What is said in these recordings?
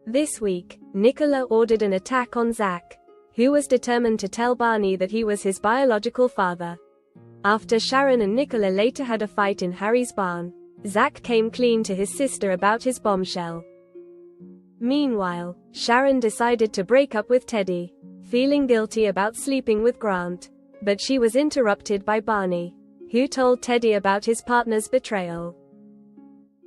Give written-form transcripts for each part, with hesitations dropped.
This week, Nicola ordered an attack on Zach, who was determined to tell Barney that he was his biological father. After Sharon and Nicola later had a fight in Harry's barn, Zach came clean to his sister about his bombshell. Meanwhile, Sharon decided to break up with Teddy, feeling guilty about sleeping with Grant, but she was interrupted by Barney, who told Teddy about his partner's betrayal.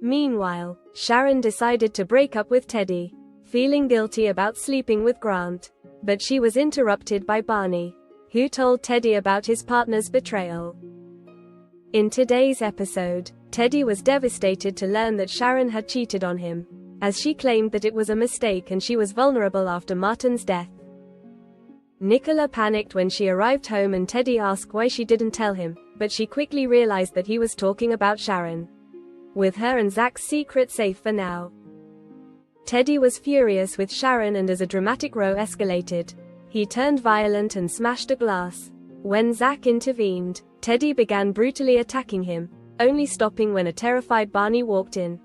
Meanwhile, Sharon decided to break up with Teddy, feeling guilty about sleeping with Grant, but she was interrupted by Barney, who told Teddy about his partner's betrayal. In today's episode, Teddy was devastated to learn that Sharon had cheated on him, as she claimed that it was a mistake and she was vulnerable after Martin's death. Nicola panicked when she arrived home and Teddy asked why she didn't tell him, but she quickly realized that he was talking about Sharon, with her and Zach's secret safe for now. Teddy was furious with Sharon, and as a dramatic row escalated, he turned violent and smashed a glass. When Zach intervened, Teddy began brutally attacking him, only stopping when a terrified Barney walked in.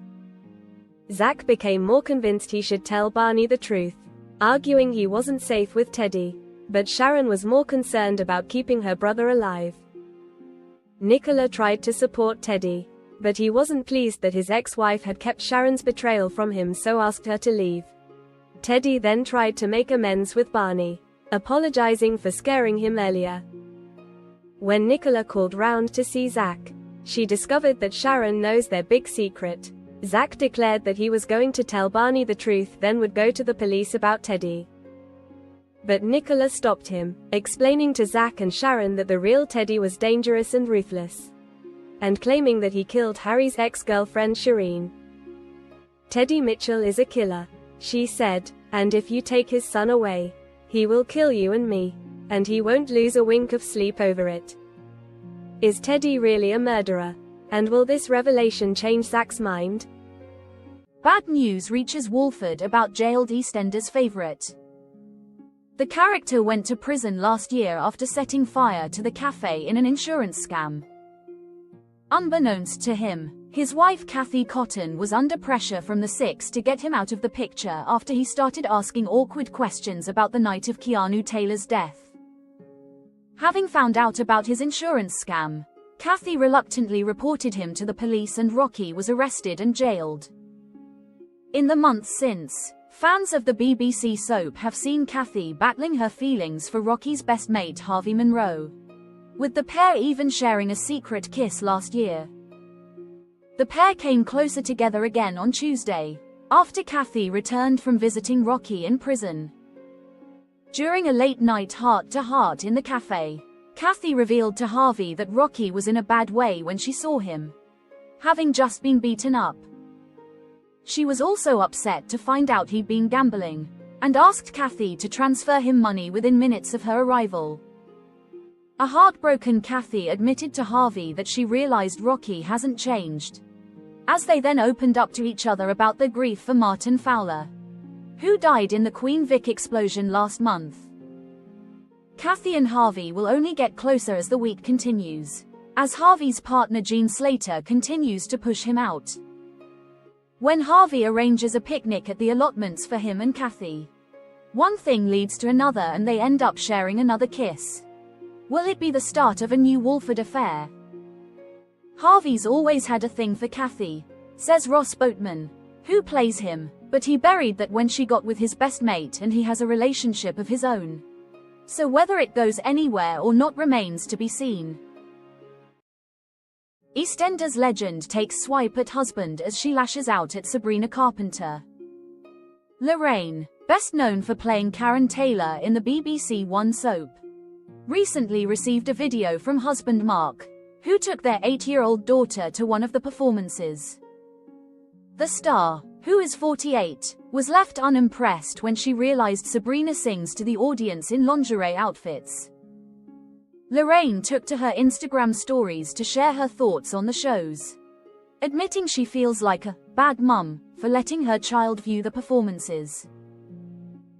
Zach became more convinced he should tell Barney the truth, arguing he wasn't safe with Teddy, but Sharon was more concerned about keeping her brother alive. Nicola tried to support Teddy, but he wasn't pleased that his ex-wife had kept Sharon's betrayal from him, so asked her to leave. Teddy then tried to make amends with Barney, apologizing for scaring him earlier. When Nicola called round to see Zach, she discovered that Sharon knows their big secret. Zach declared that he was going to tell Barney the truth, then would go to the police about Teddy. But Nicola stopped him, explaining to Zach and Sharon that the real Teddy was dangerous and ruthless, and claiming that he killed Harry's ex-girlfriend Shireen. "Teddy Mitchell is a killer," she said, "and if you take his son away, he will kill you and me, and he won't lose a wink of sleep over it." Is Teddy really a murderer? And will this revelation change Zach's mind? Bad news reaches Walford about jailed EastEnders favourite. The character went to prison last year after setting fire to the cafe in an insurance scam. Unbeknownst to him, his wife Kathy Cotton was under pressure from the Six to get him out of the picture after he started asking awkward questions about the night of Keanu Taylor's death. Having found out about his insurance scam, Kathy reluctantly reported him to the police and Rocky was arrested and jailed. In the months since, fans of the BBC soap have seen Kathy battling her feelings for Rocky's best mate Harvey Monroe, with the pair even sharing a secret kiss last year. The pair came closer together again on Tuesday, after Kathy returned from visiting Rocky in prison. During a late-night heart-to-heart in the cafe, Kathy revealed to Harvey that Rocky was in a bad way when she saw him, having just been beaten up. She was also upset to find out he'd been gambling, and asked Kathy to transfer him money within minutes of her arrival. A heartbroken Kathy admitted to Harvey that she realized Rocky hasn't changed, as they then opened up to each other about their grief for Martin Fowler, who died in the Queen Vic explosion last month. Kathy and Harvey will only get closer as the week continues, as Harvey's partner Jean Slater continues to push him out. When Harvey arranges a picnic at the allotments for him and Kathy, one thing leads to another and they end up sharing another kiss. Will it be the start of a new Walford affair? Harvey's always had a thing for Kathy, says Ross Boatman, who plays him, but he buried that when she got with his best mate and he has a relationship of his own. So whether it goes anywhere or not remains to be seen. EastEnders legend takes swipe at husband as she lashes out at Sabrina Carpenter. Lorraine, best known for playing Karen Taylor in the BBC One soap, recently received a video from husband Mark, who took their 8-year-old daughter to one of the performances. The star, who is 48, was left unimpressed when she realized Sabrina sings to the audience in lingerie outfits. Lorraine took to her Instagram stories to share her thoughts on the shows, admitting she feels like a bad mum for letting her child view the performances.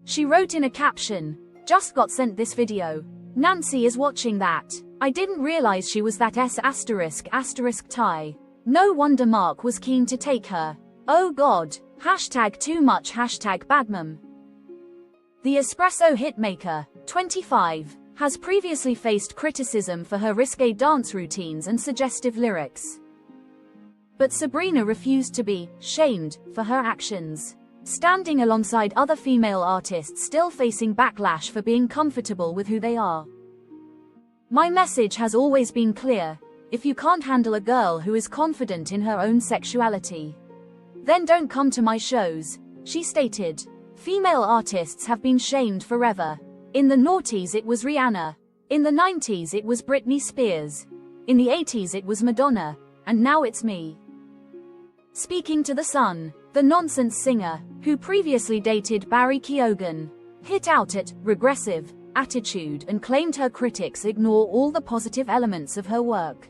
She wrote in a caption, "Just got sent this video. Nancy is watching that. I didn't realize she was that ****tie. No wonder Mark was keen to take her. Oh God, #TooMuch #Badmum. The espresso hitmaker, 25, has previously faced criticism for her risque dance routines and suggestive lyrics. But Sabrina refused to be shamed for her actions, standing alongside other female artists still facing backlash for being comfortable with who they are. "My message has always been clear: if you can't handle a girl who is confident in her own sexuality, then don't come to my shows," she stated. Female artists have been shamed forever. In the noughties it was Rihanna. In the 90s it was Britney Spears. In the 80s it was Madonna. And now it's me. Speaking to The Sun, the nonsense singer, who previously dated Barry Keoghan, hit out at regressive attitude and claimed her critics ignore all the positive elements of her work.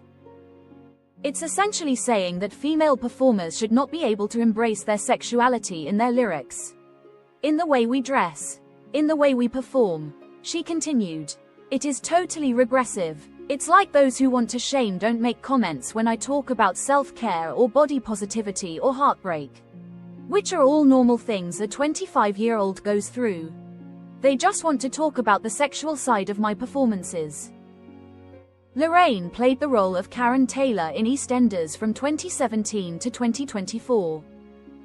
It's essentially saying that female performers should not be able to embrace their sexuality in their lyrics. "In the way we dress. In the way we perform," she continued. "It is totally regressive. It's like those who want to shame don't make comments when I talk about self-care or body positivity or heartbreak, which are all normal things a 25-year-old goes through. They just want to talk about the sexual side of my performances." Lorraine played the role of Karen Taylor in EastEnders from 2017 to 2024.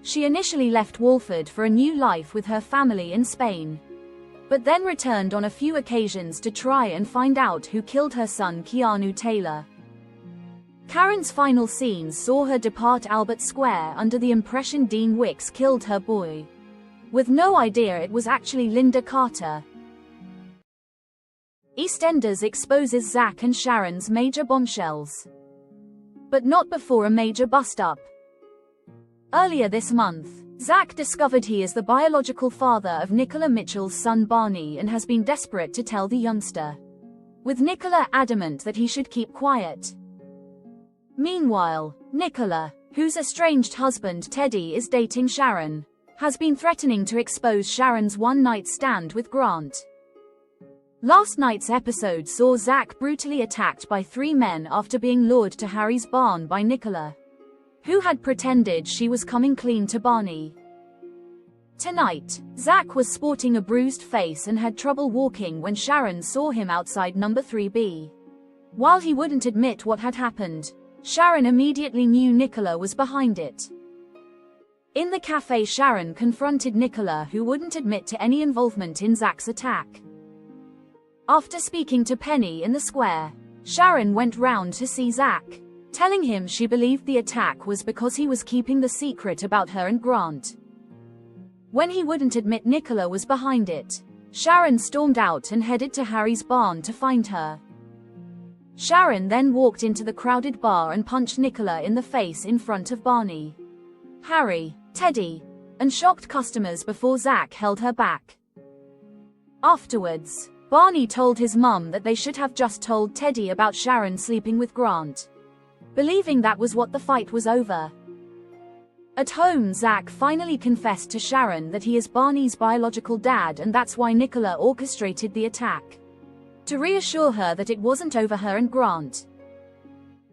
She initially left Walford for a new life with her family in Spain, but then returned on a few occasions to try and find out who killed her son Keanu Taylor. Karen's final scenes saw her depart Albert Square under the impression Dean Wicks killed her boy, with no idea it was actually Linda Carter. EastEnders exposes Zach and Sharon's major bombshells, but not before a major bust-up. Earlier this month, Zach discovered he is the biological father of Nicola Mitchell's son Barney and has been desperate to tell the youngster, with Nicola adamant that he should keep quiet. Meanwhile, Nicola, whose estranged husband Teddy is dating Sharon, has been threatening to expose Sharon's one-night stand with Grant. Last night's episode saw Zach brutally attacked by 3 men after being lured to Harry's barn by Nicola, who had pretended she was coming clean to Barney. Tonight, Zach was sporting a bruised face and had trouble walking when Sharon saw him outside number 3B. While he wouldn't admit what had happened, Sharon immediately knew Nicola was behind it. In the cafe, Sharon confronted Nicola, who wouldn't admit to any involvement in Zach's attack. After speaking to Penny in the square, Sharon went round to see Zach, telling him she believed the attack was because he was keeping the secret about her and Grant. When he wouldn't admit Nicola was behind it, Sharon stormed out and headed to Harry's barn to find her. Sharon then walked into the crowded bar and punched Nicola in the face in front of Barney, Harry, Teddy, and shocked customers before Zach held her back. Afterwards, Barney told his mum that they should have just told Teddy about Sharon sleeping with Grant, believing that was what the fight was over. At home, Zach finally confessed to Sharon that he is Barney's biological dad and that's why Nicola orchestrated the attack, to reassure her that it wasn't over her and Grant.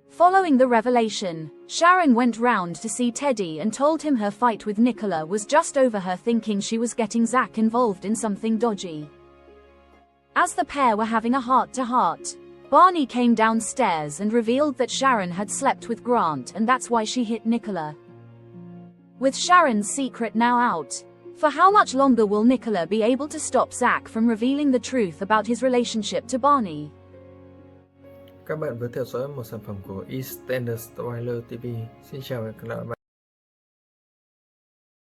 Following the revelation, Sharon went round to see Teddy and told him her fight with Nicola was just over her thinking she was getting Zach involved in something dodgy. As the pair were having a heart-to-heart, Barney came downstairs and revealed that Sharon had slept with Grant and that's why she hit Nicola. With Sharon's secret now out, for how much longer will Nicola be able to stop Zach from revealing the truth about his relationship to Barney? Các bạn vừa theo dõi một sản phẩm của EastEnders Spoiler TV. Xin chào và hẹn gặp lại.